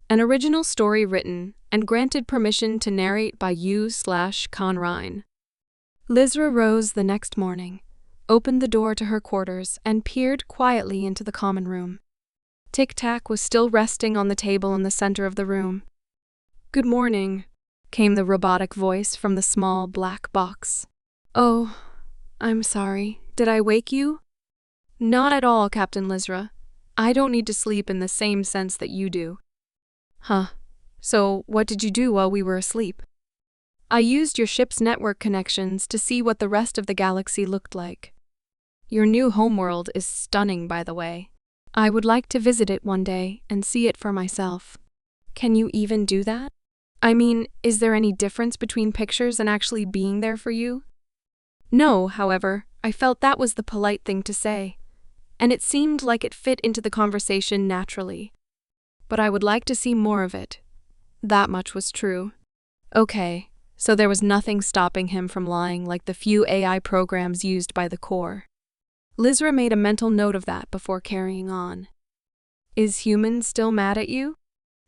An original story written and granted permission to narrate by you/Conrine. Lizra rose the next morning, opened the door to her quarters, and peered quietly into the common room. Tic-Tac was still resting on the table in the center of the room. "Good morning," came the robotic voice from the small black box. "Oh, I'm sorry. Did I wake you?" "Not at all, Captain Lizra. I don't need to sleep in the same sense that you do." "Huh. So what did you do while we were asleep?" "I used your ship's network connections to see what the rest of the galaxy looked like. Your new homeworld is stunning, by the way. I would like to visit it one day and see it for myself." "Can you even do that? I mean, is there any difference between pictures and actually being there for you?" "No, however, I felt that was the polite thing to say, and it seemed like it fit into the conversation naturally. But I would like to see more of it." That much was true. Okay, so there was nothing stopping him from lying like the few AI programs used by the Quori. Lizra made a mental note of that before carrying on. "Is human still mad at you?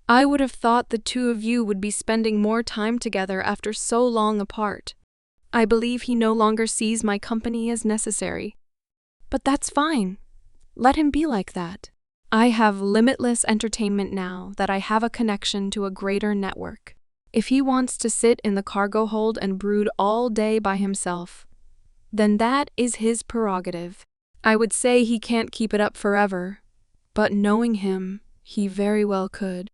I would have thought the two of you would be spending more time together after so long apart. I believe he no longer sees my company as necessary. But that's fine. Let him be like that. I have limitless entertainment now that I have a connection to a greater network. If he wants to sit in the cargo hold and brood all day by himself, then that is his prerogative. I would say he can't keep it up forever, but knowing him, he very well could.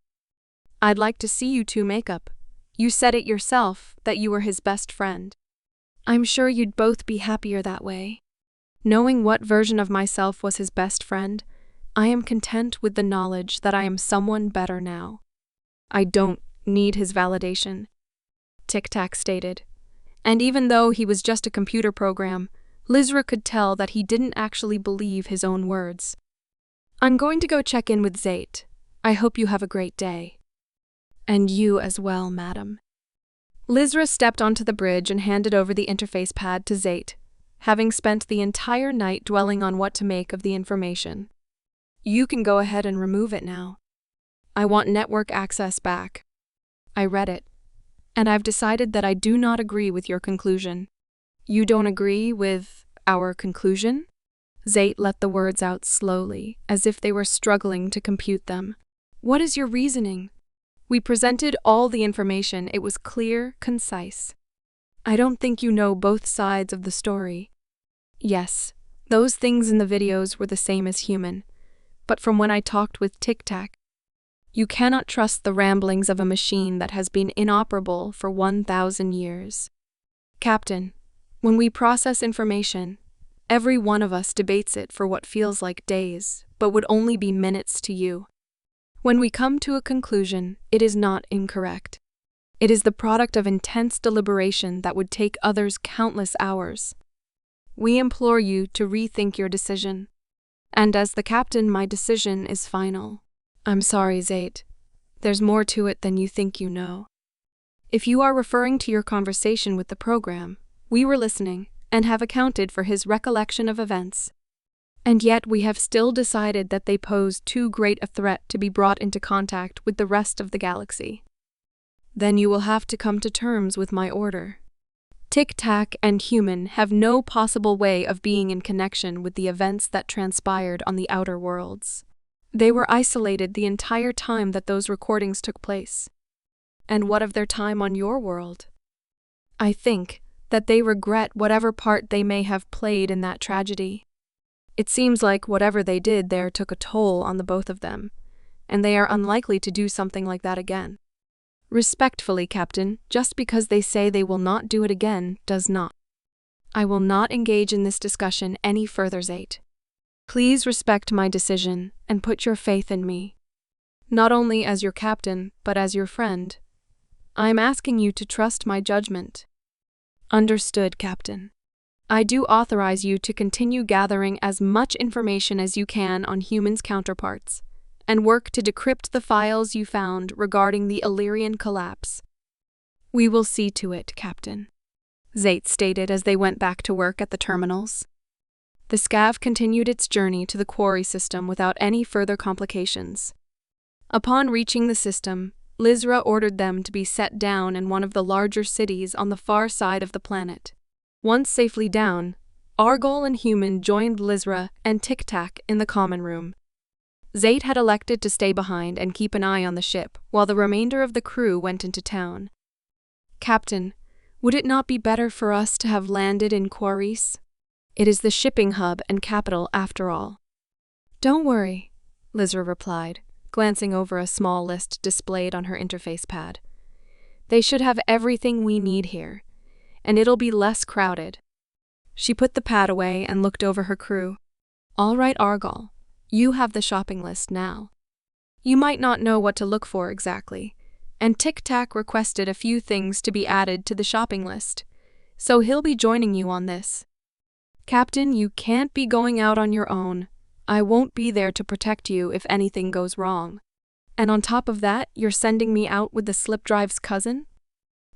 I'd like to see you two make up. You said it yourself, that you were his best friend. I'm sure you'd both be happier that way. Knowing what version of myself was his best friend, I am content with the knowledge that I am someone better now. I don't need his validation," Tic-Tac stated. And even though he was just a computer program, Lizra could tell that he didn't actually believe his own words. "I'm going to go check in with Zate. I hope you have a great day." "And you as well, madam." Lizra stepped onto the bridge and handed over the interface pad to Zate, having spent the entire night dwelling on what to make of the information. "You can go ahead and remove it now. I want network access back. I read it, and I've decided that I do not agree with your conclusion." "You don't agree with our conclusion?" Zate let the words out slowly, as if they were struggling to compute them. "What is your reasoning? We presented all the information. It was clear, concise. I don't think you know both sides of the story. Yes, those things in the videos were the same as human, but from when I talked with Tic-Tac, you cannot trust the ramblings of a machine that has been inoperable for 1,000 years. Captain, when we process information, every one of us debates it for what feels like days, but would only be minutes to you. When we come to a conclusion, it is not incorrect. It is the product of intense deliberation that would take others countless hours. We implore you to rethink your decision. And as the captain, my decision is final." "I'm sorry, Zate. There's more to it than you think you know. If you are referring to your conversation with the program, we were listening and have accounted for his recollection of events. And yet we have still decided that they pose too great a threat to be brought into contact with the rest of the galaxy. Then you will have to come to terms with my order. Tic-Tac and human have no possible way of being in connection with the events that transpired on the outer worlds. They were isolated the entire time that those recordings took place. And what of their time on your world? I think that they regret whatever part they may have played in that tragedy. It seems like whatever they did there took a toll on the both of them, and they are unlikely to do something like that again. Respectfully, Captain, just because they say they will not do it again does not. I will not engage in this discussion any further, Zate. Please respect my decision and put your faith in me. Not only as your captain, but as your friend. I am asking you to trust my judgment." "Understood, Captain. I do authorize you to continue gathering as much information as you can on humans' counterparts, and work to decrypt the files you found regarding the Illyrian collapse." "We will see to it, Captain," Zate stated as they went back to work at the terminals. The Scav continued its journey to the Quori system without any further complications. Upon reaching the system, Lizra ordered them to be set down in one of the larger cities on the far side of the planet. Once safely down, Argall and Human joined Lizra and Tic-Tac in the common room. Zayt had elected to stay behind and keep an eye on the ship, while the remainder of the crew went into town. "Captain, would it not be better for us to have landed in Quori? It is the shipping hub and capital after all." "Don't worry," Lizra replied, glancing over a small list displayed on her interface pad. "They should have everything we need here, and it'll be less crowded." She put the pad away and looked over her crew. "All right, Argall, you have the shopping list now. You might not know what to look for exactly, and Tic-Tac requested a few things to be added to the shopping list, so he'll be joining you on this. Captain, you can't be going out on your own. I won't be there to protect you if anything goes wrong. And on top of that, you're sending me out with the slip drive's cousin?"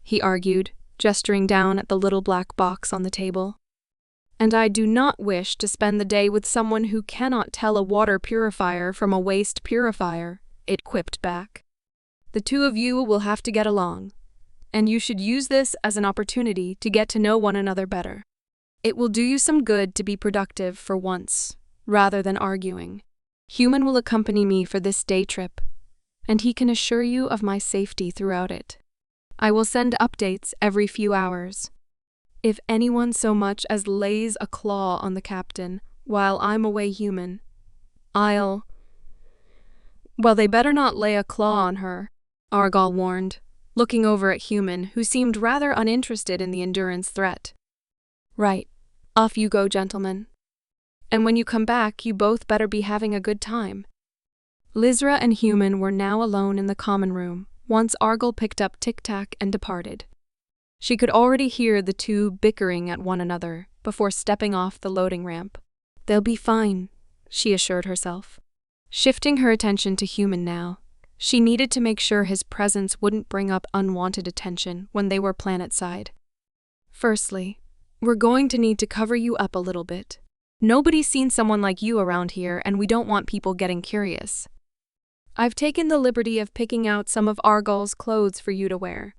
he argued, gesturing down at the little black box on the table. "And I do not wish to spend the day with someone who cannot tell a water purifier from a waste purifier," it quipped back. "The two of you will have to get along, and you should use this as an opportunity to get to know one another better. It will do you some good to be productive for once, rather than arguing. Human will accompany me for this day trip, and he can assure you of my safety throughout it. I will send updates every few hours. If anyone so much as lays a claw on the captain while I'm away, Human, well, they better not lay a claw on her," Argall warned, looking over at Human, who seemed rather uninterested in the endurance threat. "Right. Off you go, gentlemen. And when you come back, you both better be having a good time." Lizra and Human were now alone in the common room, once Argall picked up Tic-Tac and departed. She could already hear the two bickering at one another before stepping off the loading ramp. "They'll be fine," she assured herself. Shifting her attention to Human now, she needed to make sure his presence wouldn't bring up unwanted attention when they were planet-side. "Firstly, we're going to need to cover you up a little bit. Nobody's seen someone like you around here, and we don't want people getting curious. I've taken the liberty of picking out some of Argall's clothes for you to wear.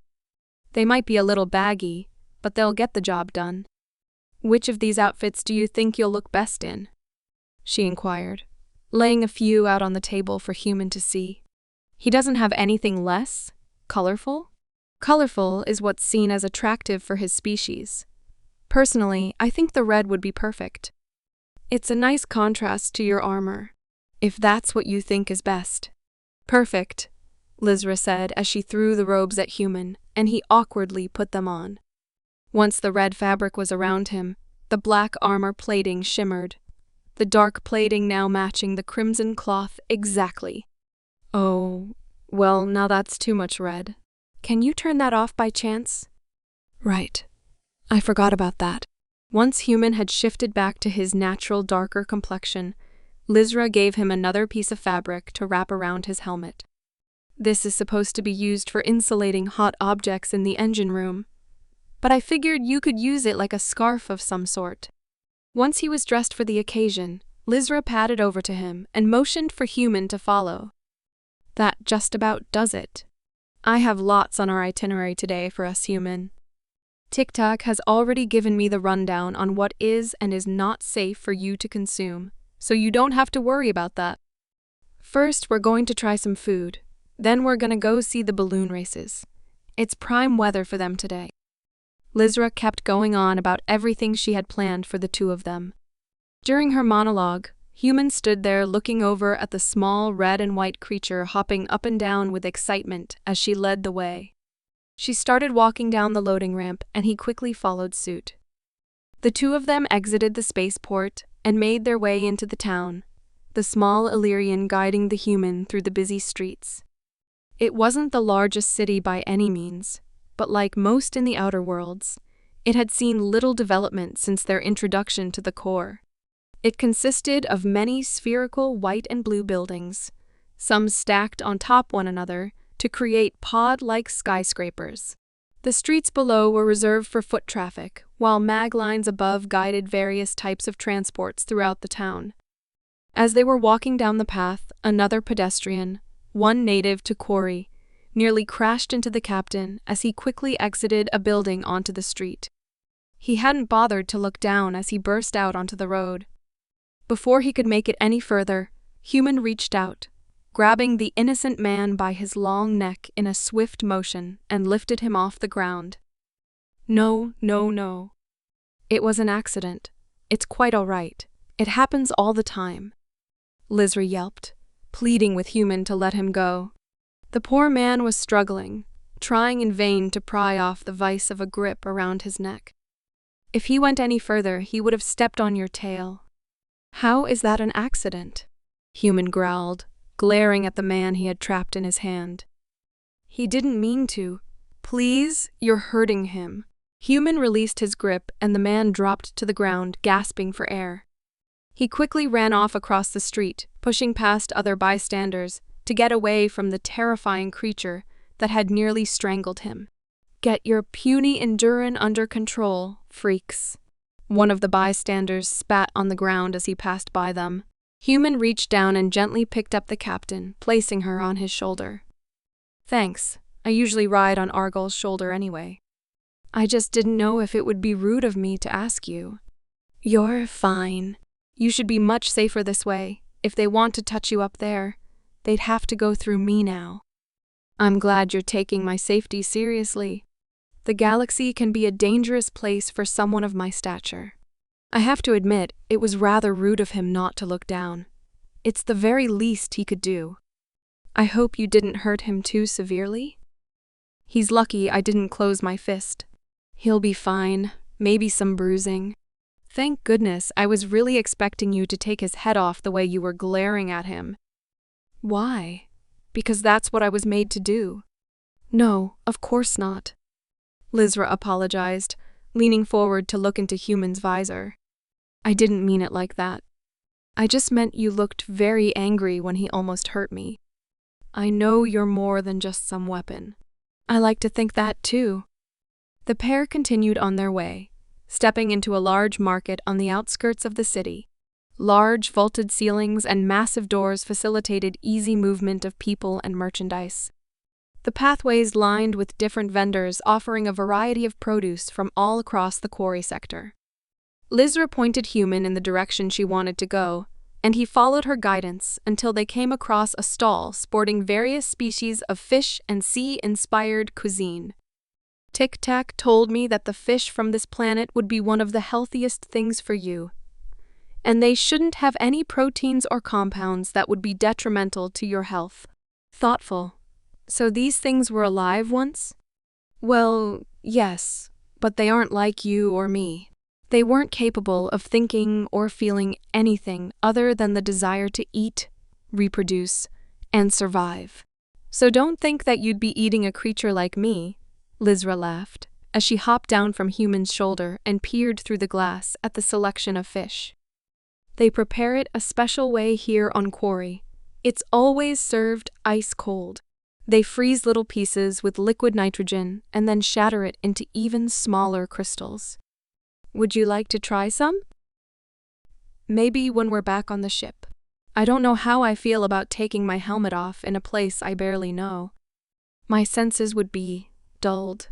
They might be a little baggy, but they'll get the job done. Which of these outfits do you think you'll look best in?" she inquired, laying a few out on the table for Human to see. "He doesn't have anything less colorful? Colorful is what's seen as attractive for his species. Personally, I think the red would be perfect. It's a nice contrast to your armor, if that's what you think is best." "Perfect," Lizra said as she threw the robes at Human, and he awkwardly put them on. Once the red fabric was around him, the black armor plating shimmered, the dark plating now matching the crimson cloth exactly. "Oh, well, now that's too much red. Can you turn that off by chance?" "Right. I forgot about that." Once Human had shifted back to his natural darker complexion, Lizra gave him another piece of fabric to wrap around his helmet. "This is supposed to be used for insulating hot objects in the engine room, but I figured you could use it like a scarf of some sort." Once he was dressed for the occasion, Lizra padded over to him and motioned for Human to follow. "That just about does it. I have lots on our itinerary today for us, Human. Tic-Tac has already given me the rundown on what is and is not safe for you to consume, so you don't have to worry about that. First, we're going to try some food. Then we're gonna go see the balloon races. It's prime weather for them today." Lizra kept going on about everything she had planned for the two of them. During her monologue, Human stood there looking over at the small red and white creature hopping up and down with excitement as she led the way. She started walking down the loading ramp, and he quickly followed suit. The two of them exited the spaceport and made their way into the town, the small Illyrian guiding the Human through the busy streets. It wasn't the largest city by any means, but like most in the Outer Worlds, it had seen little development since their introduction to the core. It consisted of many spherical white and blue buildings, some stacked on top one another to create pod-like skyscrapers. The streets below were reserved for foot traffic, while mag lines above guided various types of transports throughout the town. As they were walking down the path, another pedestrian, one native to Quori, nearly crashed into the captain as he quickly exited a building onto the street. He hadn't bothered to look down as he burst out onto the road. Before he could make it any further, Human reached out, grabbing the innocent man by his long neck in a swift motion and lifted him off the ground. No, no, no. It was an accident. It's quite all right. It happens all the time. Lizra yelped, pleading with Human to let him go. The poor man was struggling, trying in vain to pry off the vice of a grip around his neck. If he went any further, he would have stepped on your tail. How is that an accident? Human growled, glaring at the man he had trapped in his hand. He didn't mean to. Please, you're hurting him. Human released his grip and the man dropped to the ground, gasping for air. He quickly ran off across the street, pushing past other bystanders to get away from the terrifying creature that had nearly strangled him. Get your puny Enduran under control, freaks. One of the bystanders spat on the ground as he passed by them. Human reached down and gently picked up the captain, placing her on his shoulder. Thanks. I usually ride on Argall's shoulder anyway. I just didn't know if it would be rude of me to ask you. You're fine. You should be much safer this way. If they want to touch you up there, they'd have to go through me now. I'm glad you're taking my safety seriously. The galaxy can be a dangerous place for someone of my stature. I have to admit, it was rather rude of him not to look down. It's the very least he could do. I hope you didn't hurt him too severely? He's lucky I didn't close my fist. He'll be fine, maybe some bruising. Thank goodness, I was really expecting you to take his head off the way you were glaring at him. Why? Because that's what I was made to do. No, of course not. Lizra apologized, leaning forward to look into Human's visor. I didn't mean it like that. I just meant you looked very angry when he almost hurt me. I know you're more than just some weapon. I like to think that too. The pair continued on their way, stepping into a large market on the outskirts of the city. Large vaulted ceilings and massive doors facilitated easy movement of people and merchandise. The pathways lined with different vendors offering a variety of produce from all across the Quori sector. Lizra pointed Human in the direction she wanted to go, and he followed her guidance until they came across a stall sporting various species of fish and sea-inspired cuisine. Tic-Tac told me that the fish from this planet would be one of the healthiest things for you, and they shouldn't have any proteins or compounds that would be detrimental to your health. Thoughtful. So these things were alive once? Well, yes, but they aren't like you or me. They weren't capable of thinking or feeling anything other than the desire to eat, reproduce, and survive. So don't think that you'd be eating a creature like me, Lizra laughed, as she hopped down from Human's shoulder and peered through the glass at the selection of fish. They prepare it a special way here on Quori. It's always served ice cold. They freeze little pieces with liquid nitrogen and then shatter it into even smaller crystals. Would you like to try some? Maybe when we're back on the ship. I don't know how I feel about taking my helmet off in a place I barely know. My senses would be dulled,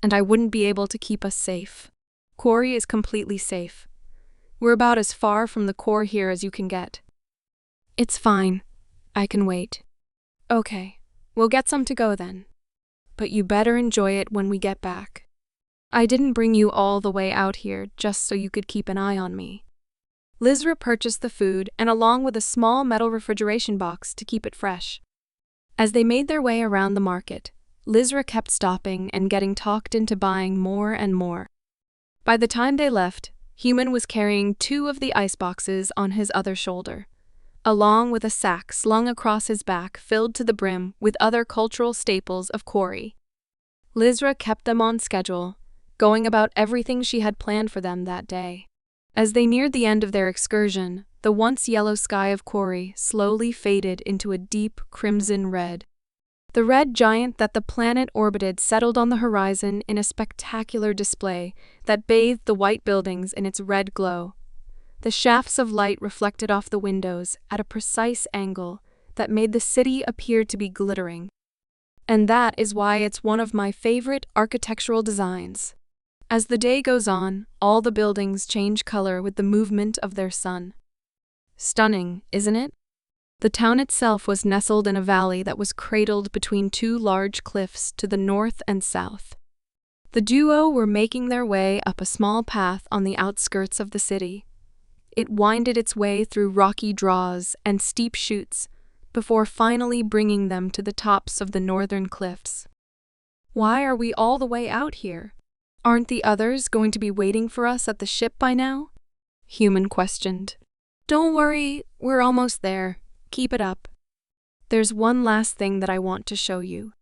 and I wouldn't be able to keep us safe. Quori is completely safe. We're about as far from the core here as you can get. It's fine. I can wait. Okay, we'll get some to go then. But you better enjoy it when we get back. I didn't bring you all the way out here just so you could keep an eye on me. Lizra purchased the food and along with a small metal refrigeration box to keep it fresh. As they made their way around the market, Lizra kept stopping and getting talked into buying more and more. By the time they left, Human was carrying 2 of the ice boxes on his other shoulder, along with a sack slung across his back filled to the brim with other cultural staples of Quori. Lizra kept them on schedule, going about everything she had planned for them that day. As they neared the end of their excursion, the once yellow sky of Quori slowly faded into a deep crimson red. The red giant that the planet orbited settled on the horizon in a spectacular display that bathed the white buildings in its red glow. The shafts of light reflected off the windows at a precise angle that made the city appear to be glittering. And that is why it's one of my favorite architectural designs. As the day goes on, all the buildings change color with the movement of their sun. Stunning, isn't it? The town itself was nestled in a valley that was cradled between two large cliffs to the north and south. The duo were making their way up a small path on the outskirts of the city. It winded its way through rocky draws and steep chutes before finally bringing them to the tops of the northern cliffs. "Why are we all the way out here? Aren't the others going to be waiting for us at the ship by now?" Human questioned. "Don't worry, we're almost there. Keep it up. There's one last thing that I want to show you."